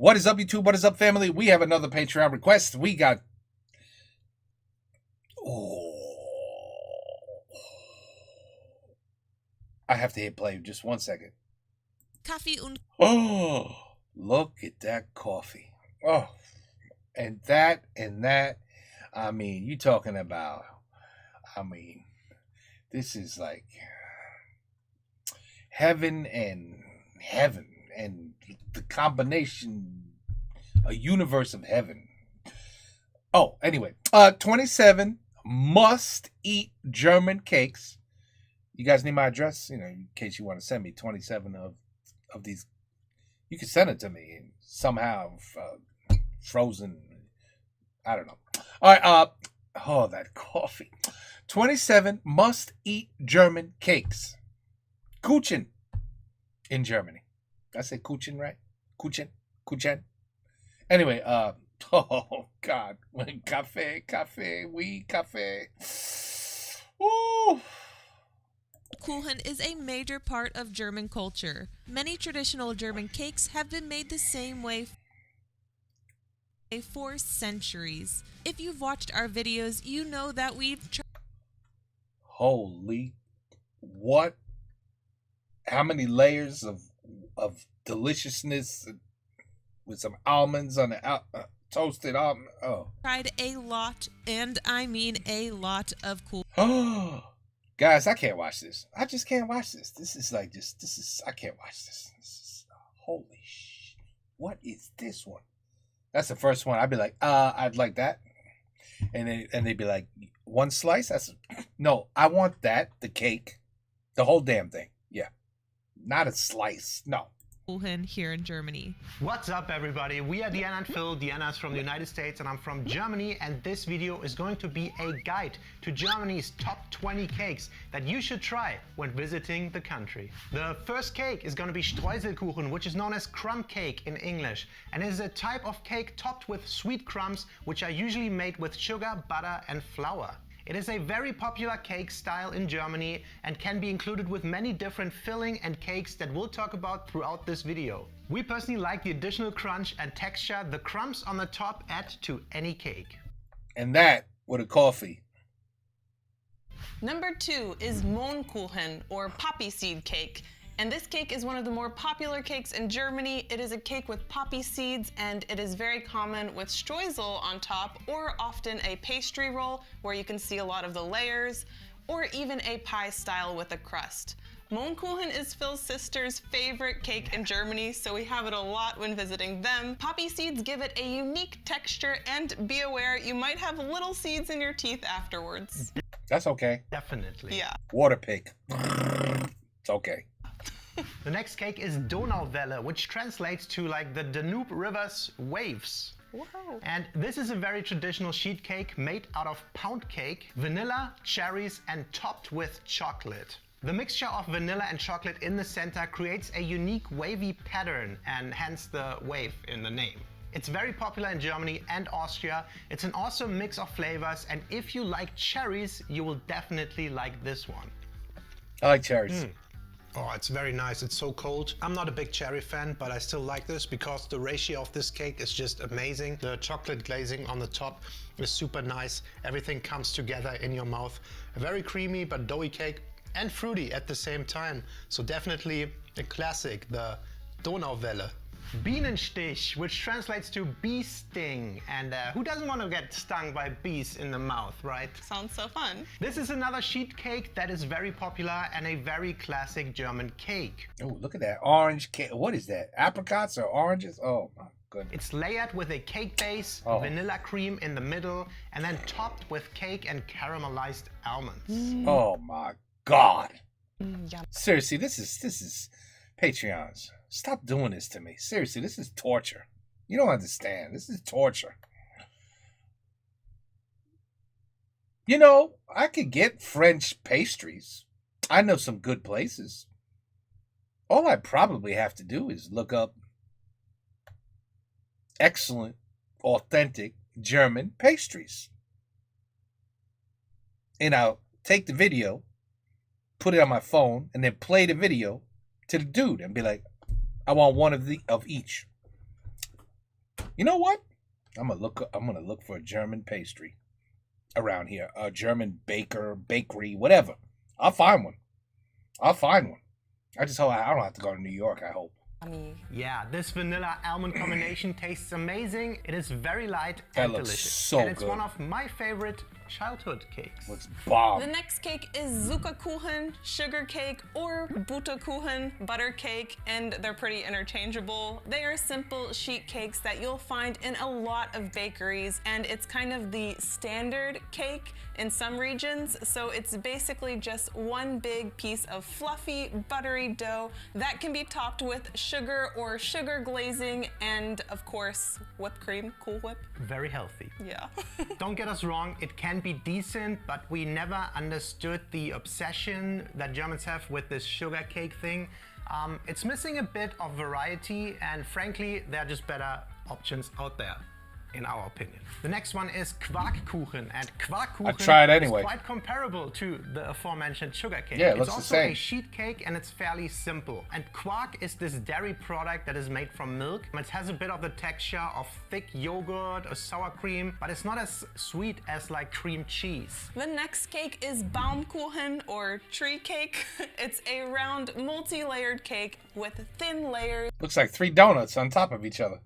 What is up, YouTube? What is up, family? We have another Patreon request. We got... I have to hit play just 1 second. Kaffee und... Oh, look at that coffee. Oh, and that. I mean, you talking about... this is like heaven and the combination, a universe of heaven. Oh, anyway, 27 must-eat German cakes. You guys need my address, in case you want to send me 27 of these. You can send it to me and somehow frozen. I don't know. All right. Oh, that coffee. 27 must-eat German cakes. Kuchen in Germany. Did I say Kuchen right? Kuchen. Anyway, oh God, cafe, oui, cafe. Ooh. Kuchen is a major part of German culture. Many traditional German cakes have been made the same way for centuries. If you've watched our videos, you know that we've tried... Holy, what? How many layers of deliciousness with some almonds on the toasted almond? Oh. Tried a lot, and I mean a lot of Kuchen. Oh, guys, I can't watch this. I just can't watch this. I can't watch this. Holy shit. What is this one? That's the first one. I'd be like, I'd like that. And they'd be like, one slice? No, I want that, the cake, the whole damn thing. Yeah. Not a slice. No. Kuchen here in Germany. What's up, everybody? We are Deanna and Phil. Deanna's from the United States and I'm from Germany, and this video is going to be a guide to Germany's top 20 cakes that you should try when visiting the country. The first cake is going to be Streuselkuchen, which is known as crumb cake in English, and is a type of cake topped with sweet crumbs, which are usually made with sugar, butter and flour. It is a very popular cake style in Germany and can be included with many different filling and cakes that we'll talk about throughout this video. We personally like the additional crunch and texture the crumbs on the top add to any cake. And that with a coffee. Number 2 is Mohnkuchen, or poppy seed cake. And this cake is one of the more popular cakes in Germany. It is a cake with poppy seeds, and it is very common with streusel on top, or often a pastry roll where you can see a lot of the layers, or even a pie style with a crust. Mohnkuchen is Phil's sister's favorite cake in Germany, so we have it a lot when visiting them. Poppy seeds give it a unique texture, and be aware you might have little seeds in your teeth afterwards. That's okay. Definitely. Yeah. Water pick. It's okay. The next cake is Donauwelle, which translates to like the Danube River's waves. Whoa. And this is a very traditional sheet cake made out of pound cake, vanilla, cherries and topped with chocolate. The mixture of vanilla and chocolate in the center creates a unique wavy pattern, and hence the wave in the name. It's very popular in Germany and Austria. It's an awesome mix of flavors, and if you like cherries, you will definitely like this one. I like cherries. Oh, it's very nice. It's so cold. I'm not a big cherry fan, but I still like this because the ratio of this cake is just amazing. The chocolate glazing on the top is super nice. Everything comes together in your mouth. A very creamy but doughy cake and fruity at the same time. So definitely a classic, the Donauwelle. Bienenstich, which translates to bee sting. And who doesn't want to get stung by bees in the mouth, right? Sounds so fun. This is another sheet cake that is very popular and a very classic German cake. Oh, look at that orange cake. What is that? Apricots or oranges? Oh my goodness. It's layered with a cake base, vanilla cream in the middle, and then topped with cake and caramelized almonds. Oh my God. Yum. Seriously, this is Patreons. Stop doing this to me. Seriously, this is torture. You don't understand. This is torture. I could get French pastries. I know some good places. All I probably have to do is look up excellent, authentic German pastries. And I'll take the video, put it on my phone, and then play the video to the dude and be like, I want one of each. You know what? I'm gonna look for a German pastry around here. A German bakery, whatever. I'll find one. I just hope I don't have to go to New York, I hope. Yeah, this vanilla almond combination tastes amazing. It is very light That and looks delicious. so and it's good. one of my favorite childhood cakes. Looks bomb. The next cake is Zuckerkuchen, sugar cake, or Butterkuchen, butter cake, and they're pretty interchangeable. They are simple sheet cakes that you'll find in a lot of bakeries, and it's kind of the standard cake in some regions. So it's basically just one big piece of fluffy, buttery dough that can be topped with sugar or sugar glazing, and of course, whipped cream, Cool Whip. Very healthy. Yeah. Don't get us wrong, it can be decent, but we never understood the obsession that Germans have with this sugar cake thing. It's missing a bit of variety, and frankly, there are just better options out there, in our opinion. The next one is Quarkkuchen, and Quarkkuchen I tried anyway. is quite comparable to the aforementioned sugar cake. Yeah, it it's looks the also same. a sheet cake, and it's fairly simple. And quark is this dairy product that is made from milk. It has a bit of the texture of thick yogurt or sour cream, but it's not as sweet as like cream cheese. The next cake is Baumkuchen, or tree cake. It's a round, multi-layered cake with thin layers Looks like 3 donuts on top of each other.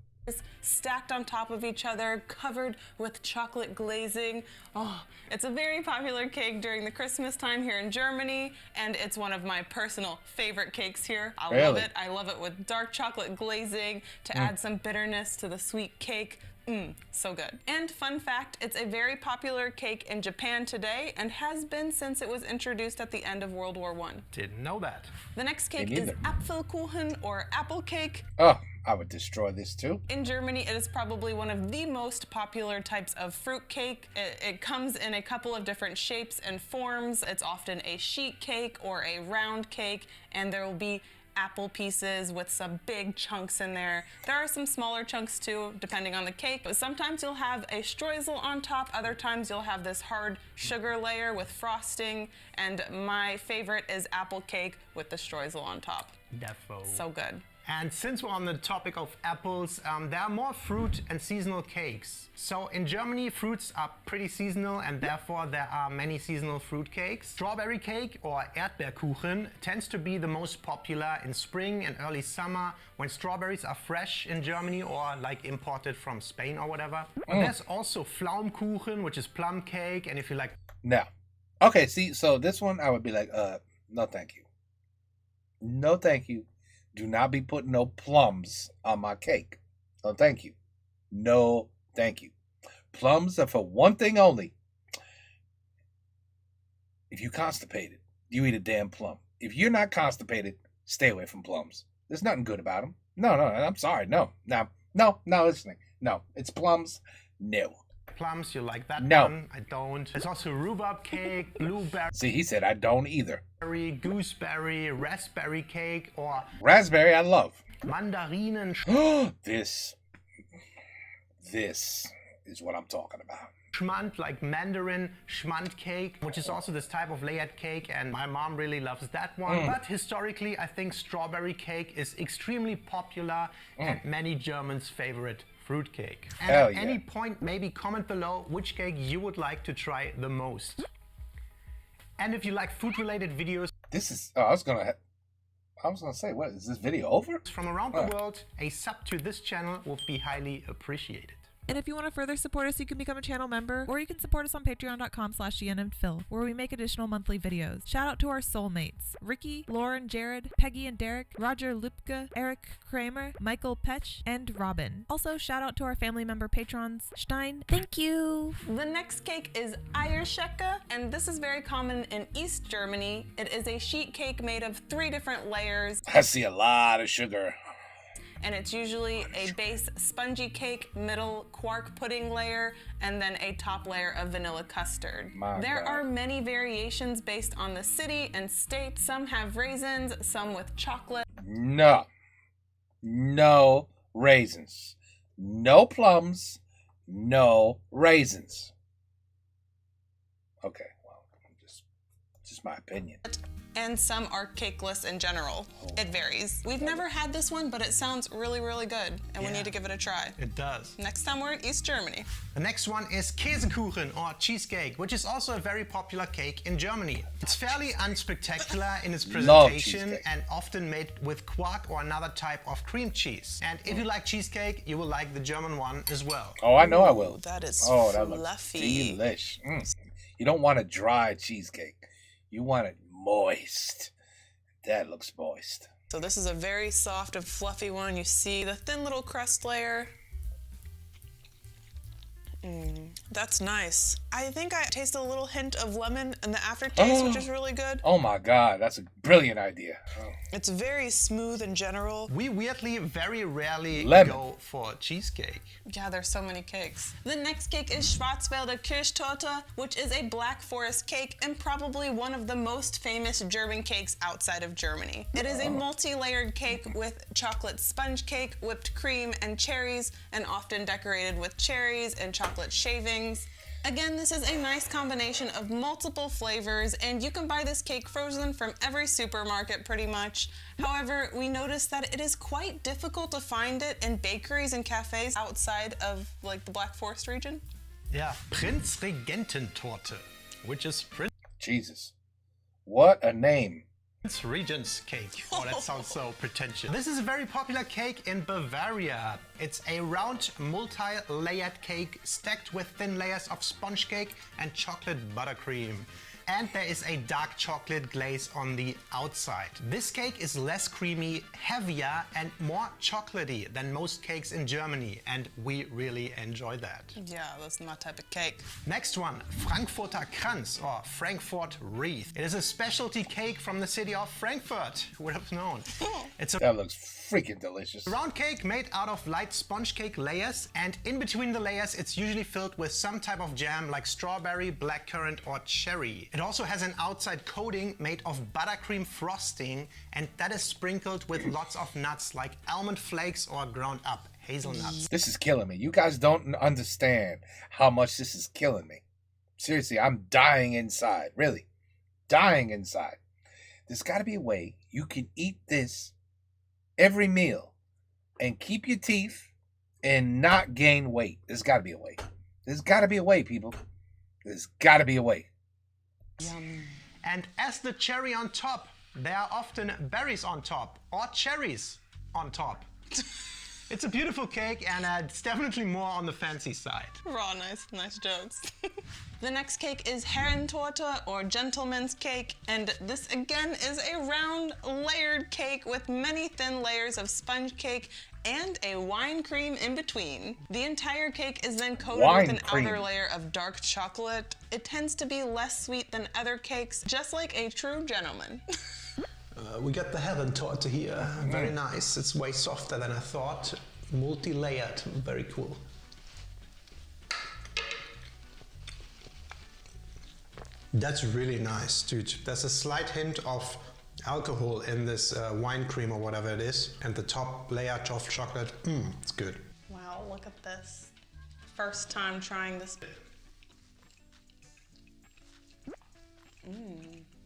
stacked on top of each other, covered with chocolate glazing. Oh, it's a very popular cake during the Christmas time here in Germany, and it's one of my personal favorite cakes here. I love Really? it. I love it with dark chocolate glazing to add some bitterness to the sweet cake. So good. And fun fact, it's a very popular cake in Japan today and has been since it was introduced at the end of World War I. Didn't know that. The next cake Me is neither. Apfelkuchen, or apple cake. Oh, I would destroy this too. In Germany, it is probably one of the most popular types of fruit cake. It comes in a couple of different shapes and forms. It's often a sheet cake or a round cake, and there will be apple pieces with some big chunks in there. There are some smaller chunks too, depending on the cake, but sometimes you'll have a streusel on top, other times you'll have this hard sugar layer with frosting, and my favorite is apple cake with the streusel on top. Defo. So good. And since we're on the topic of apples, there are more fruit and seasonal cakes. So in Germany, fruits are pretty seasonal, and therefore there are many seasonal fruit cakes. Strawberry cake, or Erdbeerkuchen, tends to be the most popular in spring and early summer when strawberries are fresh in Germany or like imported from Spain or whatever. But there's also Pflaumkuchen, which is plum cake, and if you like Now, okay, see, so this one I would be like, no thank you. No thank you. Do not be putting no plums on my cake. No thank you. No thank you. Plums are for one thing only. If you're constipated, you eat a damn plum. If you're not constipated, stay away from plums. There's nothing good about them. No, I'm sorry. No, listening. No, it's plums. No. plums, you like that No. one. I don't. There's also rhubarb cake, blueberry, See, he said I don't either. gooseberry, raspberry cake, or Raspberry, I love. mandarinen This is what I'm talking about. Schmand, like mandarin schmand cake, which is also this type of layered cake, and my mom really loves that one. But historically, I think strawberry cake is extremely popular and many Germans' favorite fruit cake. And Hell at yeah. any point, maybe comment below which cake you would like to try the most. And if you like food-related videos This is. Oh, I was gonna say, what is this video over? from around the world, a sub to this channel would be highly appreciated. And if you want to further support us, you can become a channel member, or you can support us on patreon.com/GNMPhil, where we make additional monthly videos. Shout out to our soulmates, Ricky, Lauren, Jared, Peggy and Derek, Roger Lupke, Eric Kramer, Michael Petch, and Robin. Also, shout out to our family member patrons, Stein. Thank you! The next cake is Eierschecke, and this is very common in East Germany. It is a sheet cake made of 3 different layers, I see a lot of sugar. and it's usually a base spongy cake, middle quark pudding layer, and then a top layer of vanilla custard. My There God. are many variations based on the city and state. Some have raisins, some with chocolate. No raisins. No plums. No raisins. Okay, well, just my opinion. and some are cakeless in general. It varies. We've never had this one, but it sounds really, really good, and we need to give it a try. It does. Next time we're in East Germany. The next one is Käsekuchen or cheesecake, which is also a very popular cake in Germany. It's fairly unspectacular in its presentation and often made with quark or another type of cream cheese. And if you like cheesecake, you will like the German one as well. Oh, I know I will. That is that fluffy. looks delish. You don't want a dry cheesecake. You want it moist. That looks moist. So this is a very soft and fluffy one. You see the thin little crust layer. That's nice. I think I taste a little hint of lemon in the aftertaste, which is really good. Oh my God, that's a brilliant idea. It's very smooth in general. We weirdly very rarely go for cheesecake. Yeah, there's so many cakes. The next cake is Schwarzwälder Kirschtorte, which is a Black Forest cake and probably one of the most famous German cakes outside of Germany. It is a multi-layered cake with chocolate sponge cake, whipped cream, and cherries, and often decorated with cherries and chocolate shavings. Again, this is a nice combination of multiple flavors, and you can buy this cake frozen from every supermarket pretty much. However, we noticed that it is quite difficult to find it in bakeries and cafes outside of like the Black Forest region. Yeah, Prinzregententorte, which is Jesus, what a name. Prince Regent's cake. Oh, that sounds so pretentious. This is a very popular cake in Bavaria. It's a round, multi-layered cake stacked with thin layers of sponge cake and chocolate buttercream. And there is a dark chocolate glaze on the outside. This cake is less creamy, heavier, and more chocolatey than most cakes in Germany, and we really enjoy that. Yeah, that's my type of cake. Next one, Frankfurter Kranz or Frankfurt Wreath. It is a specialty cake from the city of Frankfurt. Who would have known? That looks freaking delicious. A round cake made out of light sponge cake layers, and in between the layers it's usually filled with some type of jam like strawberry, blackcurrant, or cherry. It also has an outside coating made of buttercream frosting, and that is sprinkled with lots of nuts like almond flakes or ground up hazelnuts. This is killing me. You guys don't understand how much this is killing me. Seriously, I'm dying inside. Really. Dying inside. There's got to be a way you can eat this every meal and keep your teeth and not gain weight. There's got to be a way. There's got to be a way, people. There's got to be a way. Yum. And as the cherry on top, there are often berries on top or cherries on top. It's a beautiful cake, and it's definitely more on the fancy side. Raw, nice jokes. The next cake is Herrentorte or gentleman's cake, and this again is a round layered cake with many thin layers of sponge cake and a wine cream in between. The entire cake is then coated with an outer layer of dark chocolate. It tends to be less sweet than other cakes, just like a true gentleman. We got the Herrentorte here. Very nice. It's way softer than I thought. Multi-layered. Very cool. That's really nice, dude. There's a slight hint of alcohol in this wine cream or whatever it is, and the top layer of chocolate. It's good. Wow, look at this. First time trying this.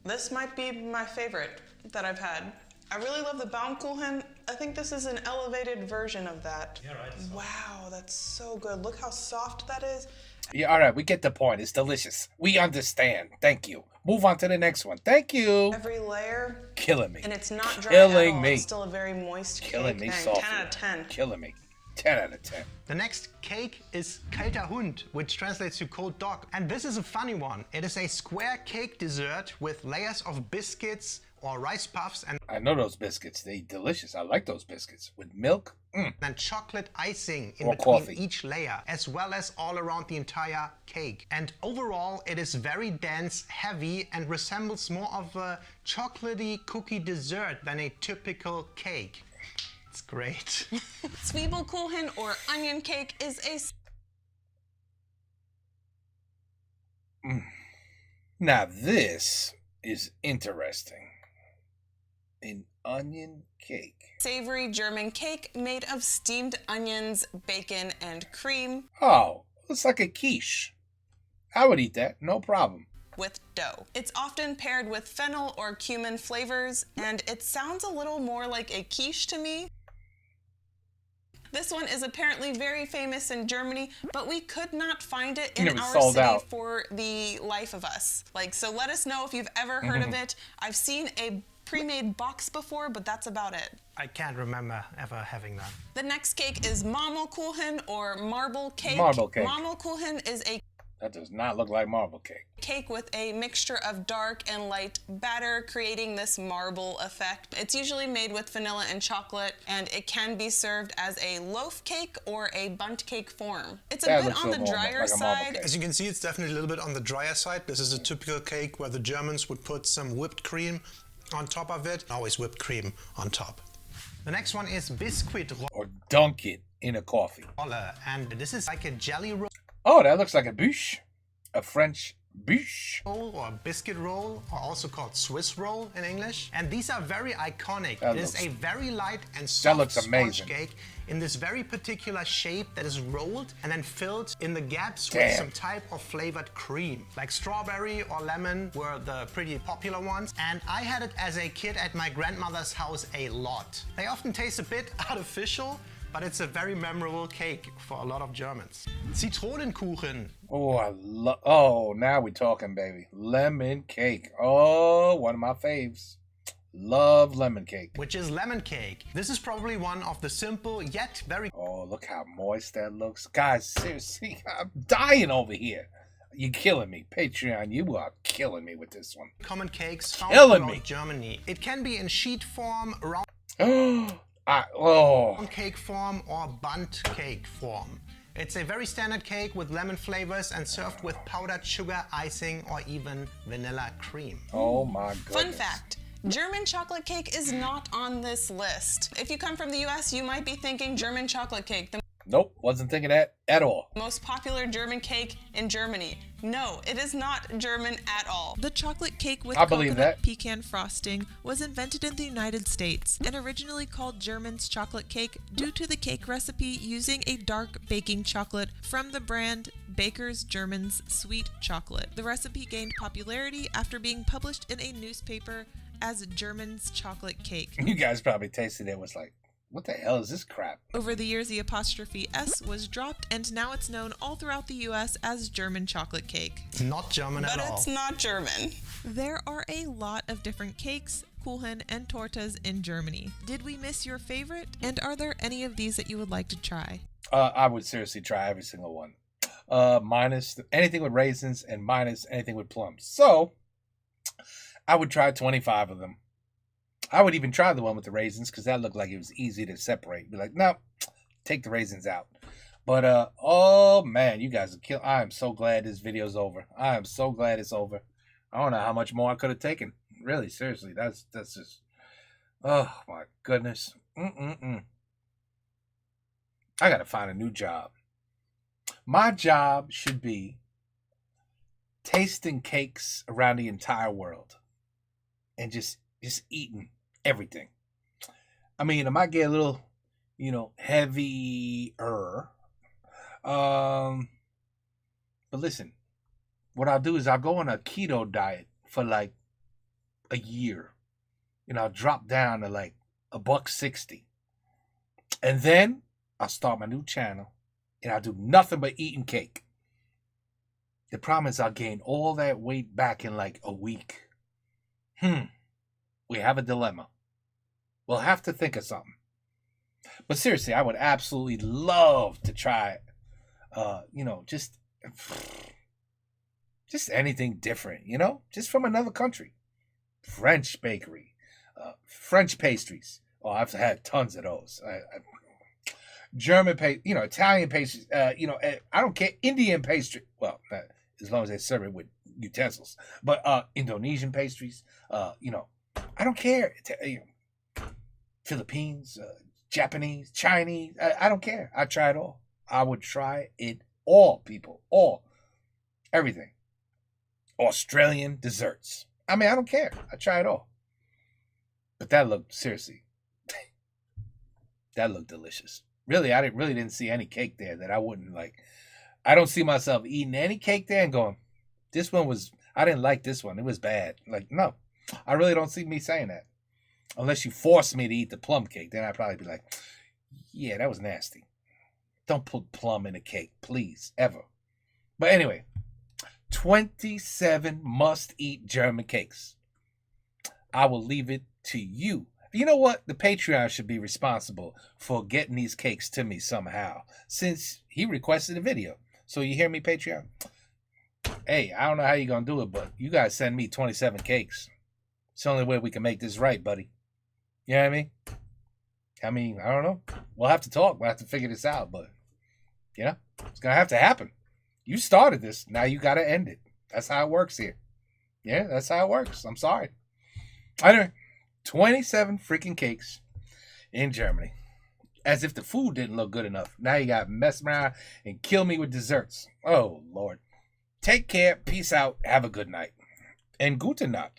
This might be my favorite that I've had. I really love the Baumkuchen. I think this is an elevated version of that. Yeah, right. Wow, that's so good. Look how soft that is. Yeah, all right, we get the point. It's delicious. We understand. Thank you. Move on to the next one. Thank you. Every layer. Killing me. And it's not dry Killing at all. me. It's still a very moist Killing cake. me 10 softly. 10 out of 10. Killing me. 10 out of 10. The next cake is Kalter Hund, which translates to cold dog. And this is a funny one. It is a square cake dessert with layers of biscuits or rice puffs and I know those biscuits. They're delicious. I like those biscuits. With milk. and chocolate icing in Or between coffee. each layer, as well as all around the entire cake. And overall, it is very dense, heavy, and resembles more of a chocolatey cookie dessert than a typical cake. It's great. Zwiebelkuchen or onion cake is a Now this is interesting. An onion cake. savory German cake made of steamed onions, bacon, and cream. Oh, looks like a quiche. I would eat that. No problem. with dough. It's often paired with fennel or cumin flavors, and it sounds a little more like a quiche to me. This one is apparently very famous in Germany, but we could not find it in our city for the life of us. So let us know if you've ever heard of it. I've seen a pre-made box before, but that's about it. I can't remember ever having that. The next cake is Marmorkuchen or marble cake. Marble cake. Marmorkuchen is a That does not look like marble cake. Cake with a mixture of dark and light batter, creating this marble effect. It's usually made with vanilla and chocolate, and it can be served as a loaf cake or a bundt cake form. It's a bit on the drier side. As you can see, it's definitely a little bit on the drier side. This is a typical cake where the Germans would put some whipped cream on top of it. Always whipped cream on top. The next one is Biscuit Or dunk it in a coffee. Rolle, and this is like a jelly roll. Oh, that looks like a bûche. A French bûche. Or biscuit roll, or also called Swiss roll in English. And these are very iconic. It is a very light and soft sponge cake in this very particular shape that is rolled and then filled in the gaps with some type of flavored cream. Like strawberry or lemon were the pretty popular ones. And I had it as a kid at my grandmother's house a lot. They often taste a bit artificial, but it's a very memorable cake for a lot of Germans. Zitronenkuchen. Oh, now we're talking, baby. Lemon cake. Oh, one of my faves. Love lemon cake. Which is lemon cake. This is probably one of the simple yet very... Oh, look how moist that looks. Guys, seriously, I'm dying over here. You're killing me. Patreon, you are killing me with this one. Common cakes found throughout Germany. It can be in sheet form, round cake form, or bundt cake form. It's a very standard cake with lemon flavors and served with powdered sugar, icing, or even vanilla cream. Oh my goodness. Fun fact. German chocolate cake is not on this list. If you come from the US, you might be thinking German chocolate cake. Nope, wasn't thinking that at all. Most popular German cake in Germany. No, it is not German at all. The chocolate cake with coconut pecan frosting was invented in the United States and originally called German's chocolate cake due to the cake recipe using a dark baking chocolate from the brand Baker's German's Sweet Chocolate. The recipe gained popularity after being published in a newspaper as German's chocolate cake. You guys probably tasted it and was like, what the hell is this crap? Over the years, the apostrophe S was dropped, and now it's known all throughout the U.S. as German chocolate cake. Not German at all. But it's not German. There are a lot of different cakes, Kuchen, and tortas in Germany. Did we miss your favorite? And are there any of these that you would like to try? I would seriously try every single one. Minus anything with raisins and minus anything with plums. So, I would try 25 of them. I would even try the one with the raisins because that looked like it was easy to separate. Be like, no, take the raisins out. But, oh man, you guys are killing. I am so glad this video's over. I am so glad it's over. I don't know how much more I could have taken. Really, seriously, that's just, oh my goodness. I got to find a new job. My job should be tasting cakes around the entire world and just eating everything. I mean, it might get a little, heavier. But listen, what I'll do is I'll go on a keto diet for like a year. And I'll drop down to like $1.60. And then I'll start my new channel and I'll do nothing but eating cake. The problem is I'll gain all that weight back in like a week. We have a dilemma. We'll have to think of something. But seriously, I would absolutely love to try, just anything different, just from another country. French bakery, French pastries. Oh, I've had tons of those. German Italian pastries. I don't care. Indian pastry. Well, as long as they serve it with utensils. But Indonesian pastries. I don't care. Philippines, Japanese, Chinese. I don't care. I try it all. I would try it all, people. All. Everything. Australian desserts. I mean, I don't care. I try it all. But that looked, seriously, that looked delicious. Really, I didn't see any cake there that I wouldn't like. I don't see myself eating any cake there and going, this one was, I didn't like this one. It was bad. Like, no. I really don't see me saying that. Unless you force me to eat the plum cake. Then I'd probably be like, yeah, that was nasty. Don't put plum in a cake, please, ever. But anyway, 27 must-eat German cakes. I will leave it to you. You know what? The Patreon should be responsible for getting these cakes to me somehow, since he requested a video. So you hear me, Patreon? Hey, I don't know how you're going to do it, but you guys send me 27 cakes. It's the only way we can make this right, buddy. You know what I mean? I don't know. We'll have to talk. We'll have to figure this out, but, you know, it's going to have to happen. You started this. Now you got to end it. That's how it works here. Yeah, that's how it works. I'm sorry. Anyway, 27 freaking cakes in Germany. As if the food didn't look good enough. Now you got to mess around and kill me with desserts. Oh, Lord. Take care. Peace out. Have a good night. And gute Nacht.